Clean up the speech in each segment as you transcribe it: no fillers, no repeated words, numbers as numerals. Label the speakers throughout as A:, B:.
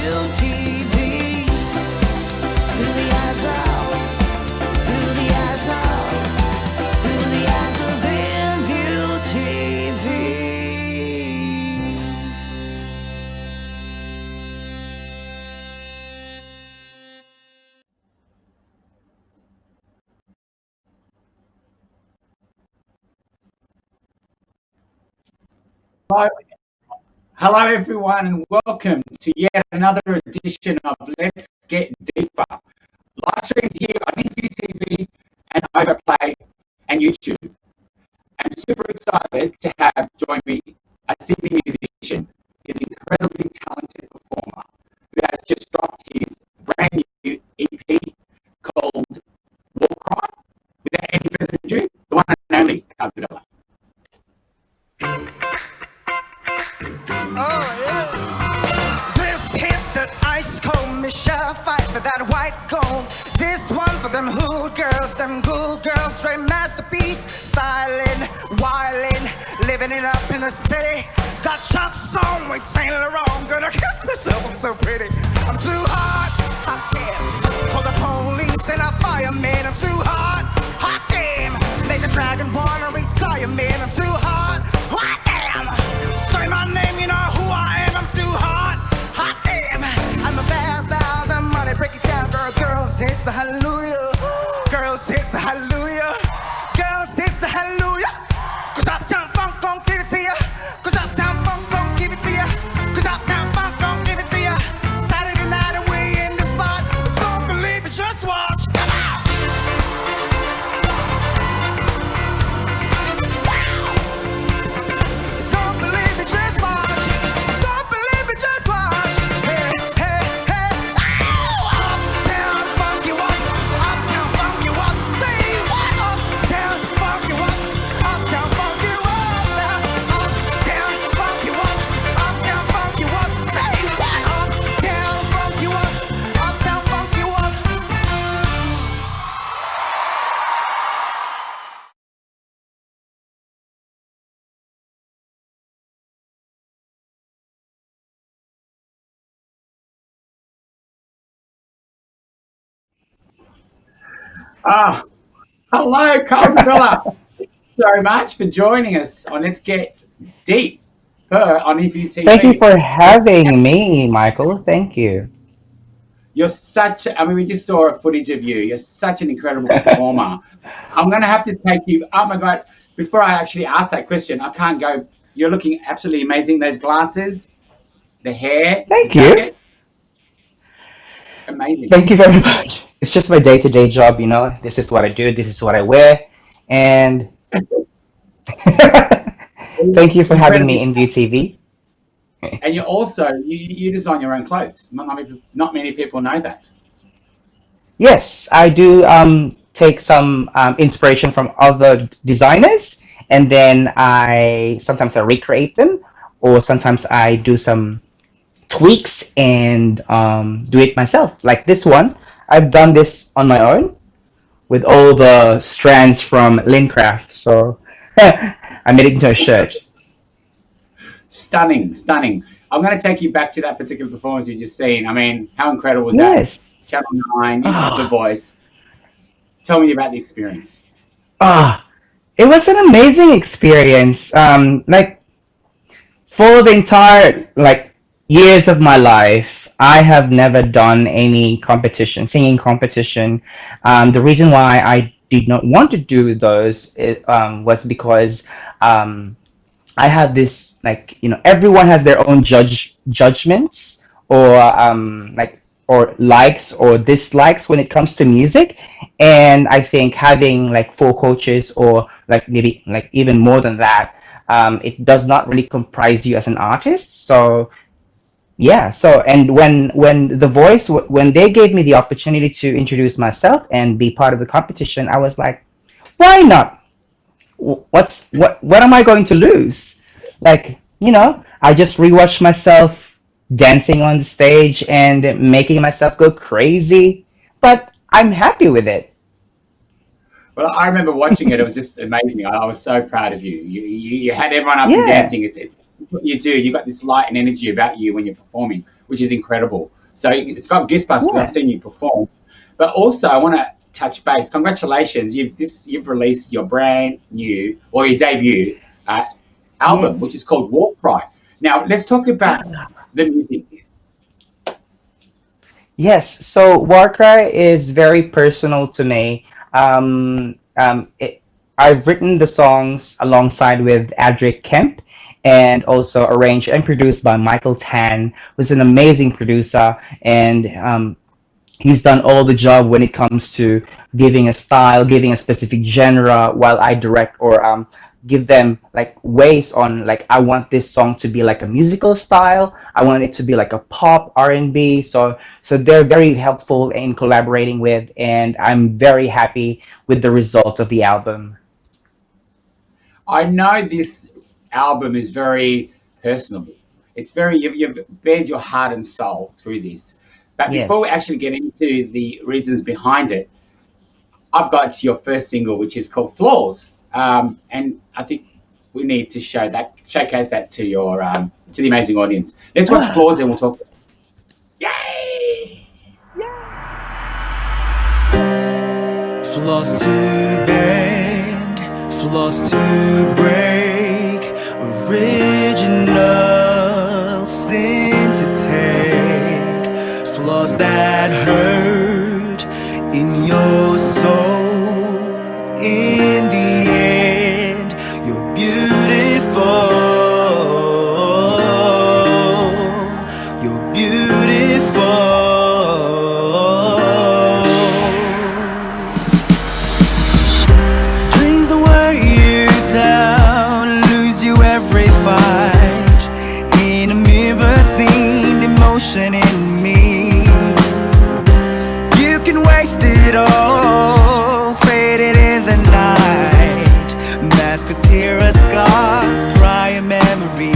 A: TV. Through the eyes of, through the eyes of, through the eyes of InView TV.
B: Hello, hello everyone, and welcome to yet another edition of Let's Get Deeper. Live streamed here on InView TV and Overplay and YouTube. I'm super excited to have join me a Sydney musician. He's an incredibly talented performer who has just dropped his brand new EP called War Cry. Without any further ado, the one and only Carl.
C: This hit that ice cold Michelle fight for that white gold. This one for them hood girls, them good girls, straight masterpiece. Styling, wildin', living it up in the city. Got shots on with Saint Laurent, gonna kiss myself, I'm so pretty. I'm too hot, hot damn. For the police and a fireman, I'm too hot, hot damn. Make the dragon wanna retire, man, I'm too hot, hot damn. Say my name, you know who I am, I'm too hot, hot damn. I'm a bad, the money, break it down, girl, girls, it's the hallelujah. Girls, it's the hallelujah. Girls, it's the hallelujah. Cause Uptown Funk gon' give it to ya. Cause Uptown Funk gon' give it to ya. Cause Uptown Funk gon' give it to ya. Saturday night and we in the spot. Don't believe it, just watch. Come on. Wow. Don't believe it, just watch. Don't believe it, just watch. Hey, hey, hey. Oh! Uptown Funk you up. Uptown Funk you up. Say what? Uptown Funk you up. Uptown Funk you up. Uptown Funk you up. Uptown Funk you up. Say what? Uptown Funk you up. Uptown Funk you up.
B: Ah, hello, Carl. Very much for joining us on Let's Get Deep on InView TV.
D: Thank you for having me, Michael. Thank you.
B: You're such, I mean, we just saw a footage of you. You're such an incredible performer. I'm going to have to take you, oh my God, before I actually ask that question, I can't go, you're looking absolutely amazing. Those glasses, the hair.
D: Thank
B: the
D: you.
B: jacket. Amazing.
D: Thank you very much. It's just my day-to-day job, you know. This is what I do. This is what I wear. And thank you for having me in VTV.
B: And you also, you design your own clothes. Not many people know that.
D: Yes, I do take some inspiration from other designers, and then sometimes I recreate them, or sometimes I do some tweaks and do it myself. Like this one, I've done this on my own with all the strands from Lincraft. So I made it into a shirt.
B: Stunning, stunning. I'm going to take you back to that particular performance you just seen. I mean, how incredible was
D: Yes.
B: that? Channel 9, you have the voice. Tell me about the experience.
D: It was an amazing experience. Like for the entire years of my life, I have never done any competition, singing competition. The reason why I did not want to do those was because I have this everyone has their own judgments or or likes or dislikes when it comes to music, and I think having like four coaches or maybe even more than that, it does not really comprise you as an artist. So yeah, so and when the voice when they gave me the opportunity to introduce myself and be part of the competition, I was like, why not? What am I going to lose? I just rewatched myself dancing on the stage and making myself go crazy, but I'm happy with it.
B: Well, I remember watching it. It was just amazing. I was so proud of you. You had everyone up and
D: Yeah.
B: dancing. It's what you do. You got this light and energy about you when you're performing. which is incredible. So it's got goosebumps because I've
D: Yeah.
B: seen you perform. But also, I want to touch base. Congratulations, you've released your brand new or your debut uh, album, which
D: Yes.
B: is called War Cry. Now, let's talk about the music.
D: Yes, so Warcry is very personal to me. I've written the songs alongside with Adric Kemp and also arranged and produced by Michael Tan, who's an amazing producer. And he's done all the job when it comes to giving a style, giving a specific genre, while I direct or give them like ways on like I want this song to be like a musical style. I want it to be like a pop R&B. So they're very helpful in collaborating with, and I'm very happy with the result of the album.
B: I know this album is very personable. It's very you've bared your heart and soul through this. But before we
D: Yes.
B: actually get into the reasons behind it, I've got your first single, which is called Flaws, and I think we need to showcase that to your to the amazing audience. Let's watch Flaws, and we'll talk. Yay!
C: Flaws to bend, flaws to break, original sin to take, flaws that hurt in your soul. In the end, you're beautiful. You're beautiful. Dreams that wear you down, lose you every fight. In a mirror, seen emotion in me. You can waste it all, faded in the night. Mascara scars, crying memory.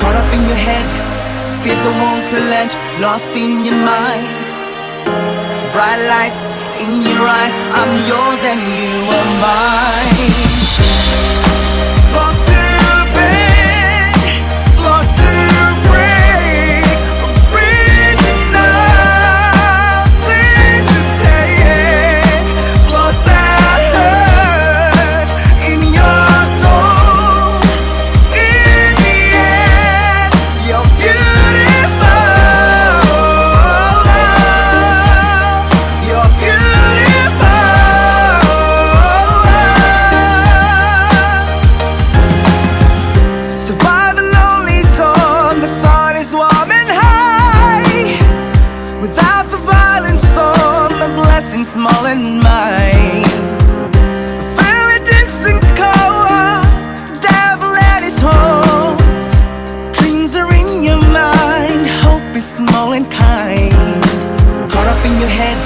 C: Caught up in your head, fears that won't relent, lost in your mind. Bright lights in your eyes, I'm yours and you are mine. Flaws to bend, flaws to break, original sin to take, flaws that hurt in your soul. In the end, you're beautiful. You're beautiful. Survive a lonely dawn, the sun is warm and high. Without the violent storm, the blessing small and mine. A very distant call, the devil and his horns. Dreams are in your mind, hope is small and kind. Caught up in your head,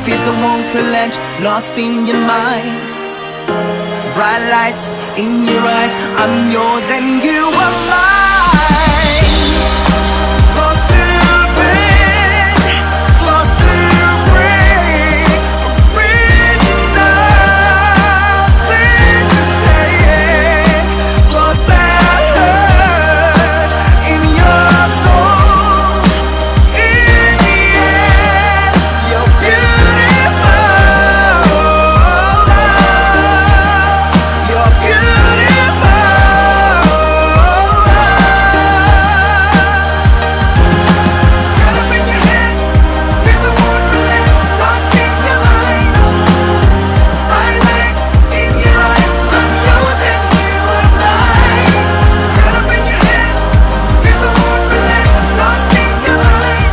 C: fears that won't relent, lost in your mind. Bright lights in your eyes, I'm yours and you are mine. Close to bend, close to break, original sin to take, flaws that hurt in your soul. In the end, you're beautiful. You're beautiful. Got up in your head, fears that won't relent, lost in your mind. Bright lights in your eyes, I'm yours and you are mine. Got up in your head, fears that won't relent, lost in your mind.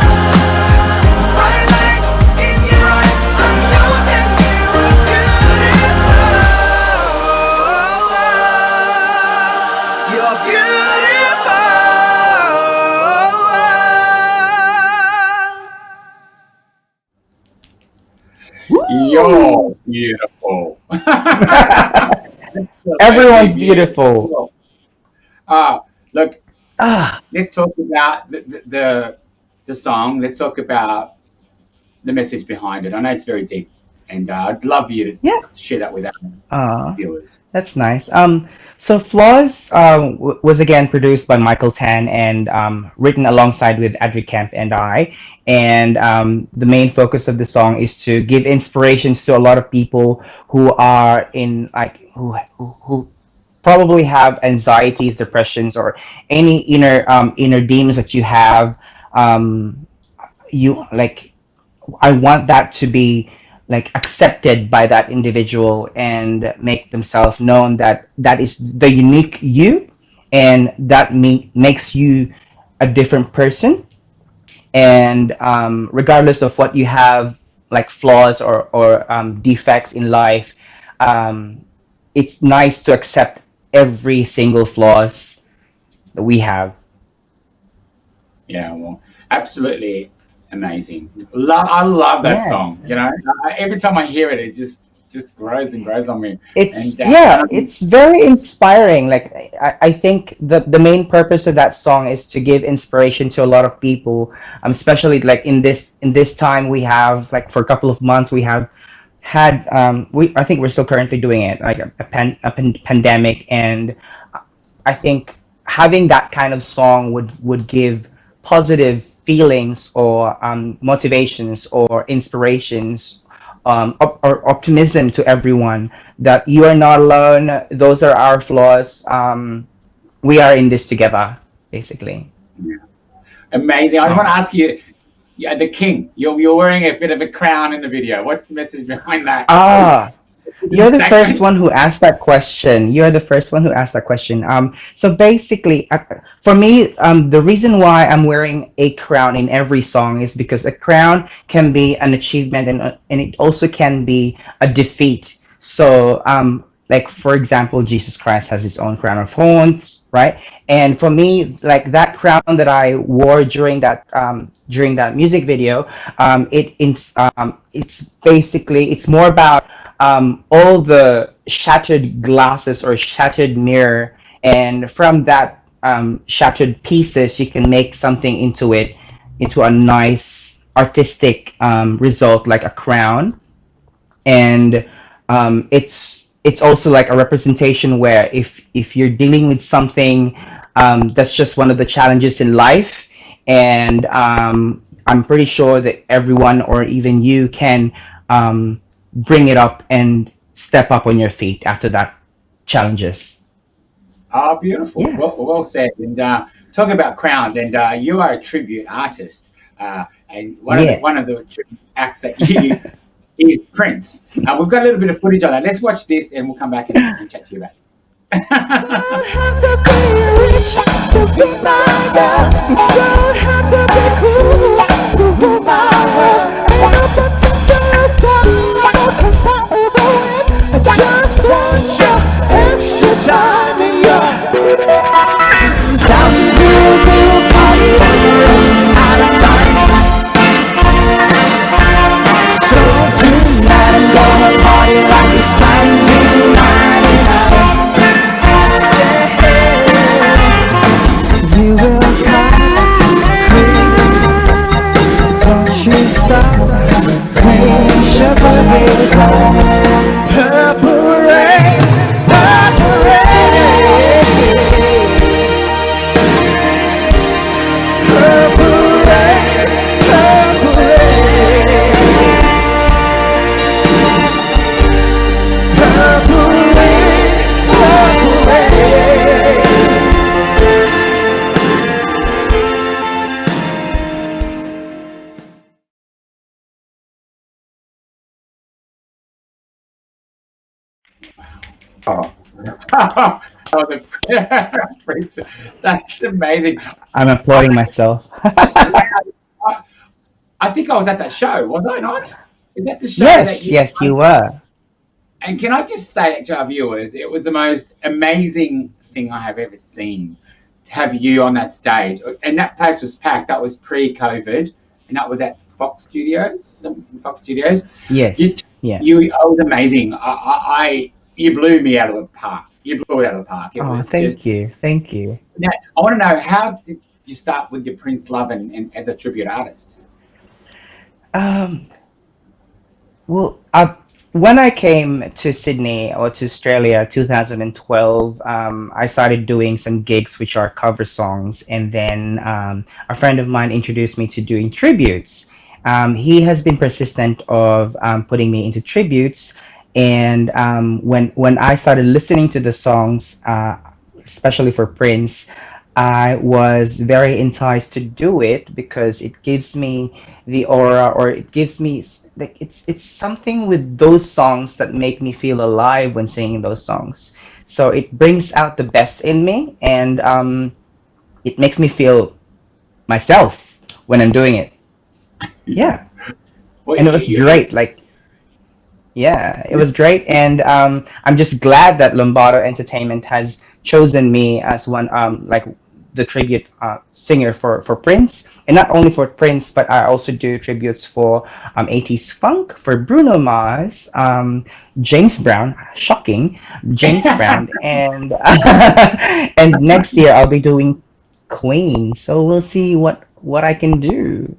C: Bright lights in your eyes, I'm yours and you are beautiful. You're beautiful.
B: You're beautiful. Absolutely
D: Everyone's beautiful.
B: beautiful. Uh, Look,
D: Ah,
B: let's talk about the song. Let's talk about the message behind it. I know it's very deep. and I'd love you to
D: Yeah.
B: share that with our
D: Uh,
B: viewers.
D: that's nice. So Flaws was again produced by Michael Tan and written alongside with Adri Kemp and I. And the main focus of the song is to give inspirations to a lot of people who are in like who probably have anxieties, depressions, or any inner demons that you have. Um, you like I want that to be like accepted by that individual and make themselves known that that is the unique you, and that makes you a different person. And regardless of what you have, like flaws or defects in life, um, it's nice to accept every single flaws that we have.
B: Yeah, well, absolutely amazing. I love that
D: Yeah.
B: song. You know, every time I hear it, it just grows and grows on me.
D: It's
B: And
D: yeah, it's very inspiring. Like I think the main purpose of that song is to give inspiration to a lot of people, especially like in this time we have like for a couple of months we have had we I think we're still currently doing it like a pandemic. And I think having that kind of song would give positive feelings or motivations or inspirations, or optimism to everyone that you are not alone. Those are our flaws. We are in this together, basically.
B: amazing. I just want to
D: Oh.
B: ask you, yeah, the king. You're wearing a bit of a crown in the video. What's the message behind that?
D: Ah, you're the first
B: Exactly.
D: one who asked that question. You're the first one who asked that question. So basically, for me, the reason why I'm wearing a crown in every song is because a crown can be an achievement, and it also can be a defeat. So, like for example, Jesus Christ has his own crown of thorns, right? And for me, like that crown that I wore during that music video, it's basically it's more about all the shattered glasses or shattered mirror, and from that shattered pieces, you can make something into it, into a nice artistic result like a crown. And it's also like a representation where if you're dealing with something that's just one of the challenges in life, and I'm pretty sure that everyone or even you can bring it up and step up on your feet after that challenges.
B: Oh, beautiful.
D: Yeah.
B: Well said. And talk about crowns. And you are a tribute artist. And
D: Yeah.
B: one of the tribute acts that you is Prince. We've got a little bit of footage on that. Let's watch this, and we'll come back and chat to you about it.
C: Don't have to be rich to be my girl. Don't have to be cool to rule my world. Ain't no particular song I'm compatible with. I just want your extra time in your thousand years of party years out of time. So tonight I'm gonna party like it's 1999. You will come, don't you stop, cream sugar baby come, purple rain, purple rain, purple rain, purple rain, purple rain, purple rain.
B: Oh, oh that's amazing.
D: I'm
B: I,
D: applauding myself.
B: I, I think I was at that show, was I not? Is that the show that
D: Yes,
B: you?
D: yes, you were.
B: And can I just say to our viewers, it was the most amazing thing I have ever seen to have you on that stage. And that place was packed. That was pre-COVID, and that was at Fox Studios. Fox Studios. You,
D: Yes, yeah.
B: you, it was amazing. You blew me out of the park. You blew it out of the park. It
D: Oh,
B: was just.
D: thank you, thank you.
B: Now, I want to know, how did you start with your Prince love and as a tribute artist?
D: Um, Well, when I came to Sydney or to Australia 2012, I started doing some gigs which are cover songs, and then a friend of mine introduced me to doing tributes. He has been persistent of putting me into tributes, and when I started listening to the songs, especially for Prince, I was very enticed to do it because it gives me the aura, or it gives me like it's something with those songs that make me feel alive when singing those songs. So it brings out the best in me, and it makes me feel myself when I'm doing it.
B: Yeah.
D: Yeah,
B: Well,
D: and it was
B: and
D: great. Like, yeah, it
B: yeah,
D: was great, and I'm just glad that Lombardo Entertainment has chosen me as one, like the tribute singer for Prince, and not only for Prince, but I also do tributes for 80s funk, for Bruno Mars, James Brown, shocking, James Brown, and and next year I'll be doing Queen, so we'll see what I can do.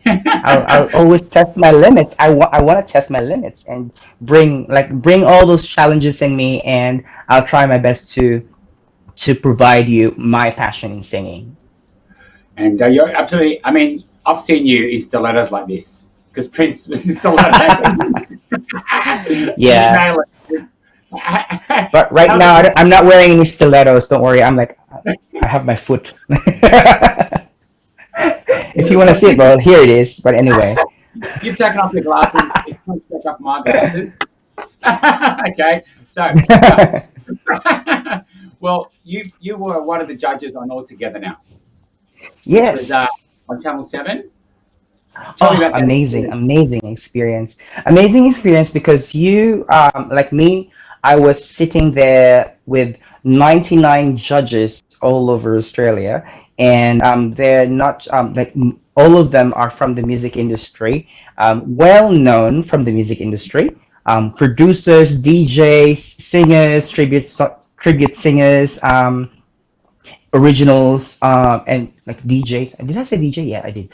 D: I'll always test my limits. I want to test my limits and bring all those challenges in me, and I'll try my best to provide you my passion in singing.
B: and you're absolutely. I mean, I've seen you in stilettos like this because Prince was in stilettos. You
D: Yeah,
B: nail it.
D: but right
B: How's it?
D: now I'm not wearing any stilettos. Don't worry. I'm like I have my foot. If you want to see it, well, here it is. But anyway,
B: You've taken off your glasses. It's time to take off my glasses. Okay, so no. Well, you were one of the judges on All Together Now, which was
D: yes.
B: on Channel 7. Tell me
D: Oh,
B: about that
D: amazing,
B: experience.
D: amazing experience. Amazing experience because you, like me, I was sitting there with 99 judges all over Australia, and they're not, all of them are from the music industry, well known from the music industry, producers, DJs, singers, tribute singers, originals, and like DJs. Did I say DJ? Yeah, I did.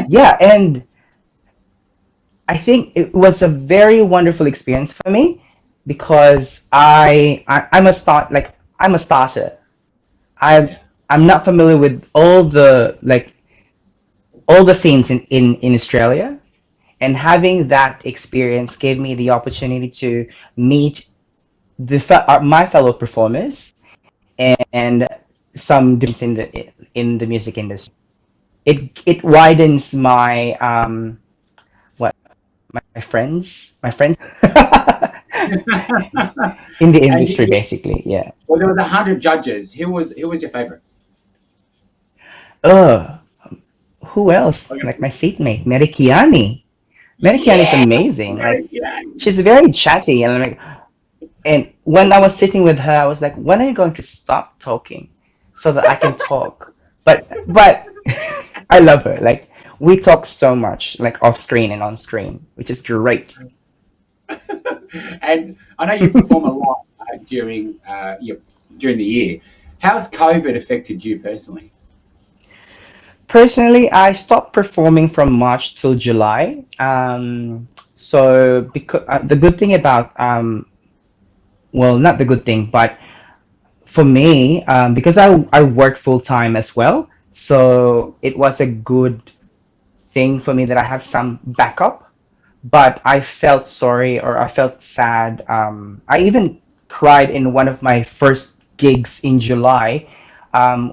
D: Yeah, and I think it was a very wonderful experience for me because I'm a I'm a starter. I
B: Yeah.
D: I'm not familiar with all the scenes in Australia, and having that experience gave me the opportunity to meet my fellow performers and some difference in the music industry. It widens my what my friends in the
B: And
D: industry basically. Yeah.
B: well, there was 100 judges. Who was your favorite?
D: Uh, who else?
B: Okay.
D: Like my seatmate, Merikiani. Merikiani is
B: Yeah,
D: amazing. Like
B: yeah.
D: she's very chatty, and like, and when I was sitting with her, I was like, when are you going to stop talking so that I can talk? But I love her. Like we talk so much, like off screen and on screen, which is great.
B: And I know you perform a lot during the year. How's COVID affected you personally?
D: Personally, I stopped performing from March till July. So because the good thing about well, not the good thing, but for me, because I work full time as well, so it was a good thing for me that I have some backup. But I felt sorry, or I felt sad. I even cried in one of my first gigs in July,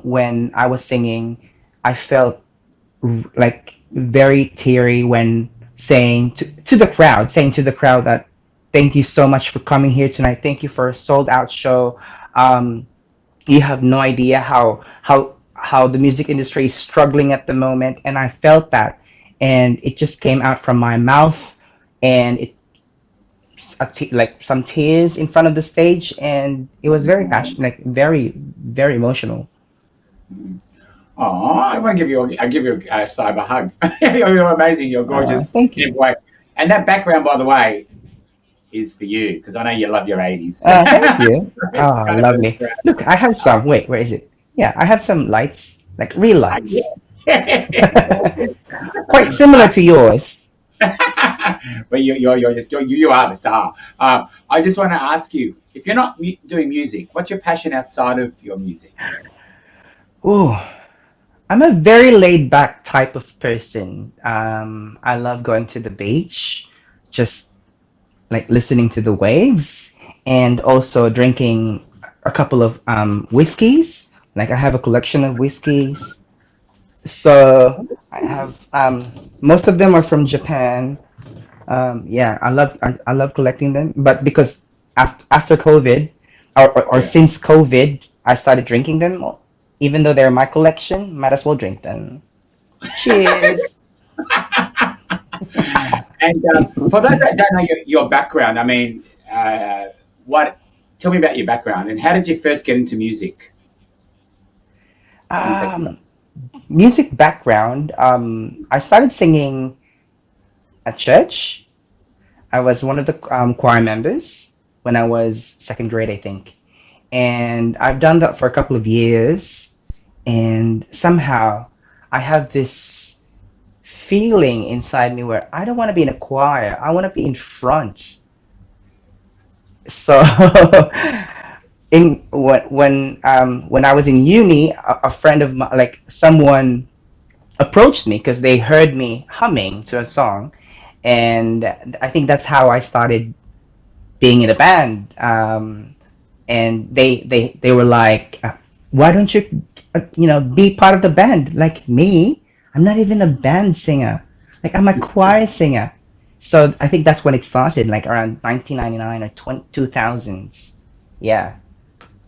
D: when I was singing. I felt like very teary when saying to the crowd that thank you so much for coming here tonight. Thank you for a sold out show. You have no idea how the music industry is struggling at the moment, and I felt that, and it just came out from my mouth, and like some tears in front of the stage, and it was very passionate, like very emotional.
B: Oh, I want to give you a cyber hug. You're amazing. You're gorgeous
D: Thank
B: in
D: you.
B: every way. And that background, by the way, is for you because I know you love your 80s.
D: Thank you.
B: It's
D: Oh,
B: kind of a
D: lovely. Look, I have some. Wait, where is it? Yeah, I have some lights, like real
B: yeah.
D: lights.
B: It's awesome.
D: Quite similar to yours.
B: But but you are the star. I just want to ask you, if you're not doing music, what's your passion outside of your music?
D: Ooh, I'm a very laid back type of person. I love going to the beach, just like listening to the waves, and also drinking a couple of whiskeys. Like I have a collection of whiskeys. So I have most of them are from Japan. Yeah, I love collecting them, but because after COVID or
B: Yeah.
D: since COVID, I started drinking them. Even though they're my collection, might as well drink them. Cheers.
B: And for those that don't know your background, I mean, what? Tell me about your background and how did you first get into music? Can you take that?
D: Um, Music background. I started singing at church. I was one of the choir members when I was second grade, I think. And I've done that for a couple of years. And somehow I have this feeling inside me where I don't want to be in a choir. I want to be in front. So in when I was in uni, a friend of mine, like someone approached me because they heard me humming to a song, and I think that's how I started being in a band. And they were like, "Why don't you, be part of the band like me? I'm not even a band singer. Like I'm a choir singer." So I think that's when it started, like around 1999 or 2000s. Yeah,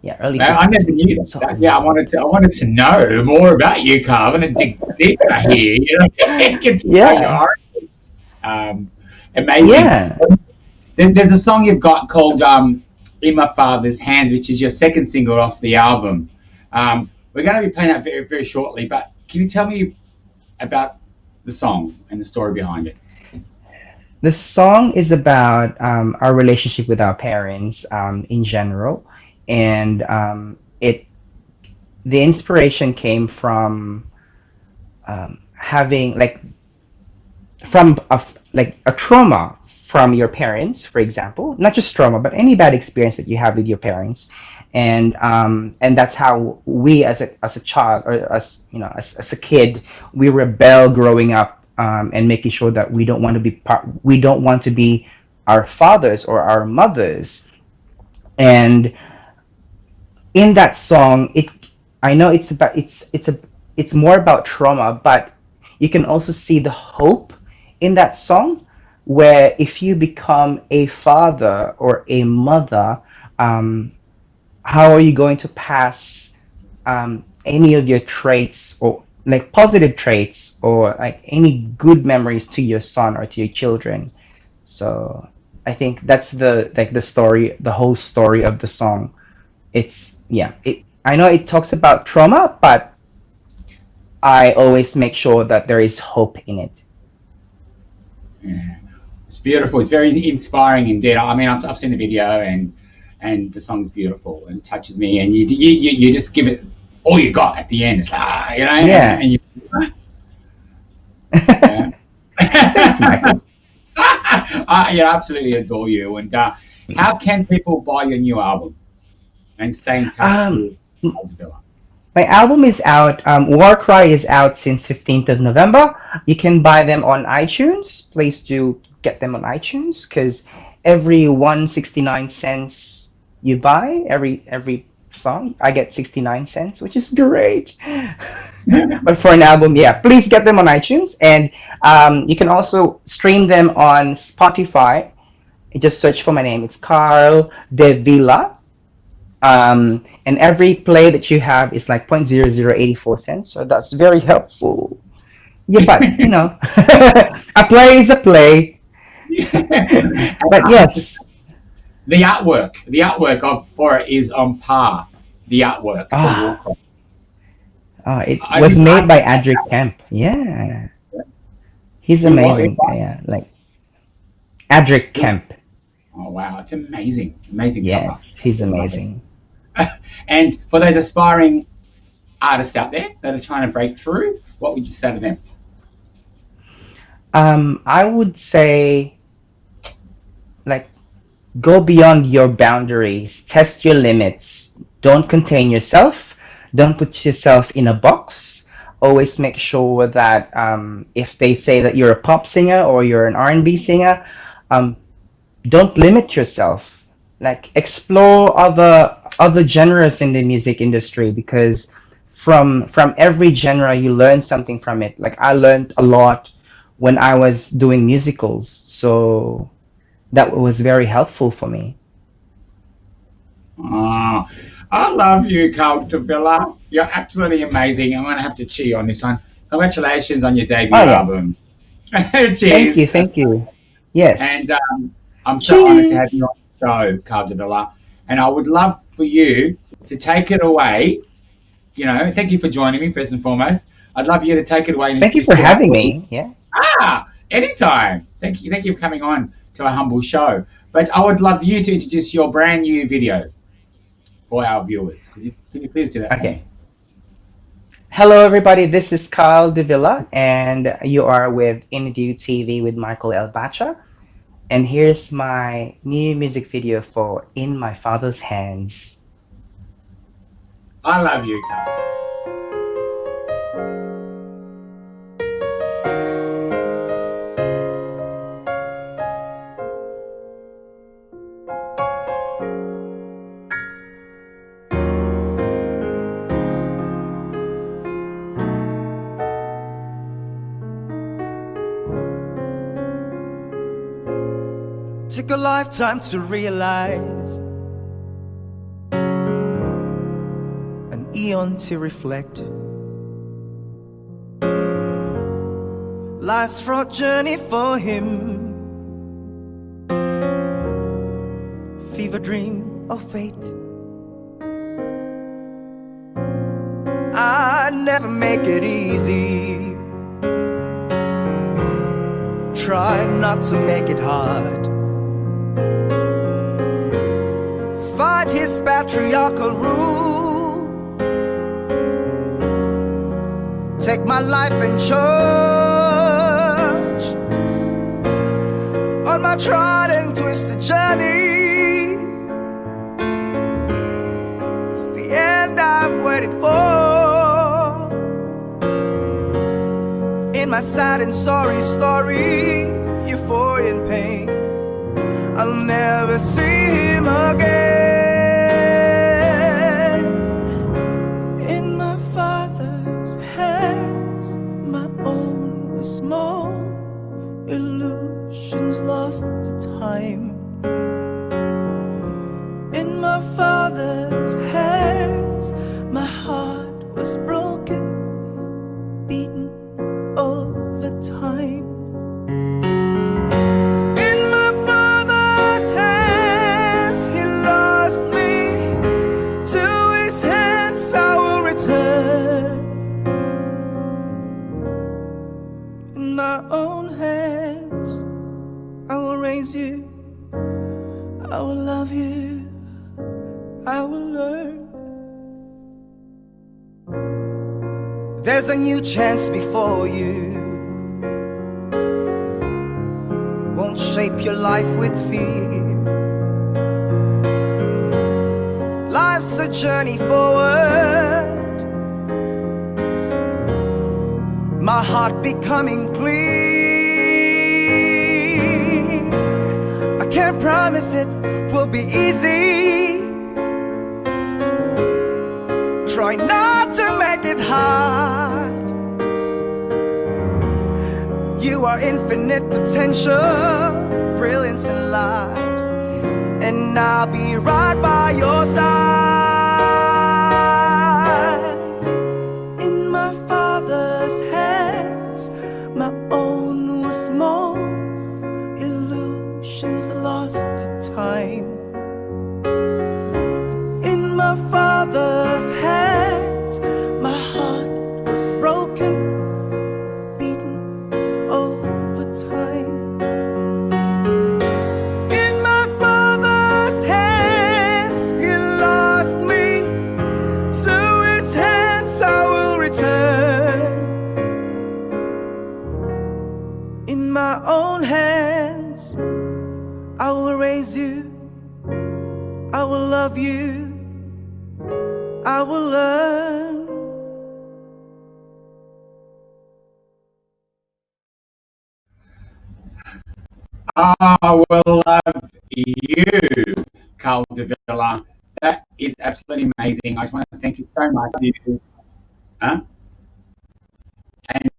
D: yeah, early
B: Man, I never
D: 2000s.
B: knew that.
D: So
B: Yeah, I wanted to know more about you, Carl. I want to dig deeper here. Get to know your
D: yeah,
B: origins. Amazing.
D: yeah.
B: There's a song you've got called "In My Father's Hands," which is your second single off the album. We're going to be playing that very, very shortly. But can you tell me about the song and the story behind it?
D: The song is about our relationship with our parents in general, and it the inspiration came from having like from like a trauma from your parents, for example, not just trauma, but any bad experience that you have with your parents, and that's how we as a child or as a kid, we rebel growing up, and making sure that we don't want to be our fathers or our mothers. And in that song, I know it's more about trauma, but you can also see the hope in that song, where if you become a father or a mother, um, how are you going to pass any of your traits, or like positive traits, or like any good memories to your son or to your children? So I think that's the story, the whole story of the song. It's yeah, it I know it talks about trauma, but I always make sure that there is hope in it.
B: Yeah. It's beautiful. It's very inspiring indeed. I mean, I've seen the video and the song's beautiful and touches me. And you just give it all you got at the end. It's like,
D: Yeah.
B: and you. Yeah.
D: Thanks, Michael.
B: I absolutely adore you. And how can people buy your new album and stay in touch
D: um
B: with Old Villa?
D: my album is out. Warcry is out since 15th of November. You can buy them on iTunes. Please do get them on iTunes, because every 169 cents you buy, every song, I get 69 cents, which is great. But for an album, yeah, please get them on iTunes, and you can also stream them on Spotify. Just search for my name. It's Carl De Villa. And every play that you have is like 0.0084 cents, so that's very helpful. Yeah, but a play is a play.
B: And,
D: But yes,
B: the artwork of for it is on par. The artwork for
D: ah,
B: Warcry.
D: it
B: I
D: was
B: didn't
D: made
B: ask
D: by
B: you about
D: Adric
B: that.
D: Kemp. Yeah, he's
B: It
D: amazing.
B: was.
D: Yeah, like Adric
B: It,
D: Kemp.
B: oh wow, it's amazing, amazing cover.
D: Yes, he's
B: I love it.
D: amazing.
B: And for those aspiring artists out there that are trying to break through, what would you say to them?
D: I would say like go beyond your boundaries, test your limits, don't contain yourself, don't put yourself in a box. Always make sure that if they say that you're a pop singer or you're an R&B singer, um, don't limit yourself. Like explore other genres in the music industry, because from every genre you learn something from it. Like I learned a lot when I was doing musicals, so that was very helpful for me.
B: Oh, I love you, Villa. You're absolutely amazing. I'm going to have to cheer you on this one. Congratulations on your
D: Oh
B: debut
D: yeah,
B: album.
D: thank you,
B: Cheers.
D: thank you. Yes.
B: And I'm so honoured to have you
D: Cheers.
B: on the show, Villa. And I would love for you to take it away. Thank you for joining me, first and foremost. I'd love you to take it away and
D: Thank you
B: introduce
D: for
B: to our
D: having
B: audience.
D: me. Yeah.
B: Anytime. Thank you for coming on to our humble show. But I would love you to introduce your brand new video for our viewers. Could you please do that for
D: Okay.
B: me?
D: Hello, everybody. This is Kyle Davila, and you are with InView TV with Michael El Bacha. And here's my new music video for In My Father's Hands.
B: I love you, Carl.
C: Took a lifetime to realize, an eon to reflect. Life's fraught journey for him, fever dream of fate. I never make it easy, try not to make it hard. Fight his patriarchal rule, take my life in charge. On my tried and twisted journey, it's the end I've waited for. In my sad and sorry story, euphoria and pain, I'll never see him again. In my father's hands, my own were small, illusions lost to time. In my father's hands, my heart was broken, beaten over time. In my own hands, I will raise you, I will love you, I will learn. There's a new chance before you, won't shape your life with fear. Life's a journey forward, my heart becoming clear. I can't promise it will be easy, try not to make it hard. You are infinite potential, brilliance and light, and I'll be right by your side. In my father's hands, my own was small, illusions lost to time. In my father's hands, my heart was broken, beaten over time. In my father's hands, he lost me, to his hands I will return. In my own hands, I will raise you, I will love you, I will learn.
B: I will love you, Carl Davila. That is absolutely amazing. I just want to thank you so much. Huh? And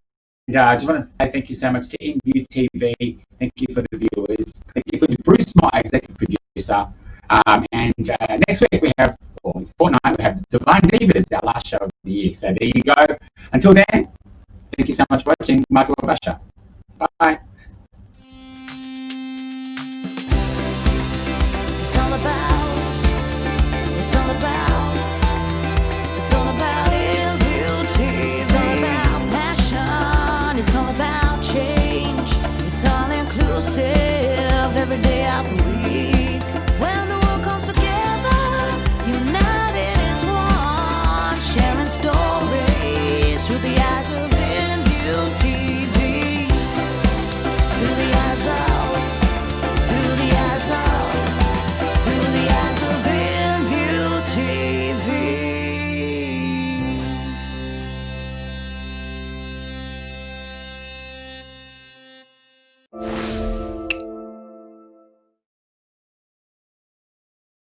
B: I just want to say thank you so much to InView TV. Thank you for the viewers. Thank you for Bruce, my executive producer. And next week we have, or fortnight, we have Divine Divas, our last show of the year. So there you go. Until then, thank you so much for watching. Michael Basha. Bye.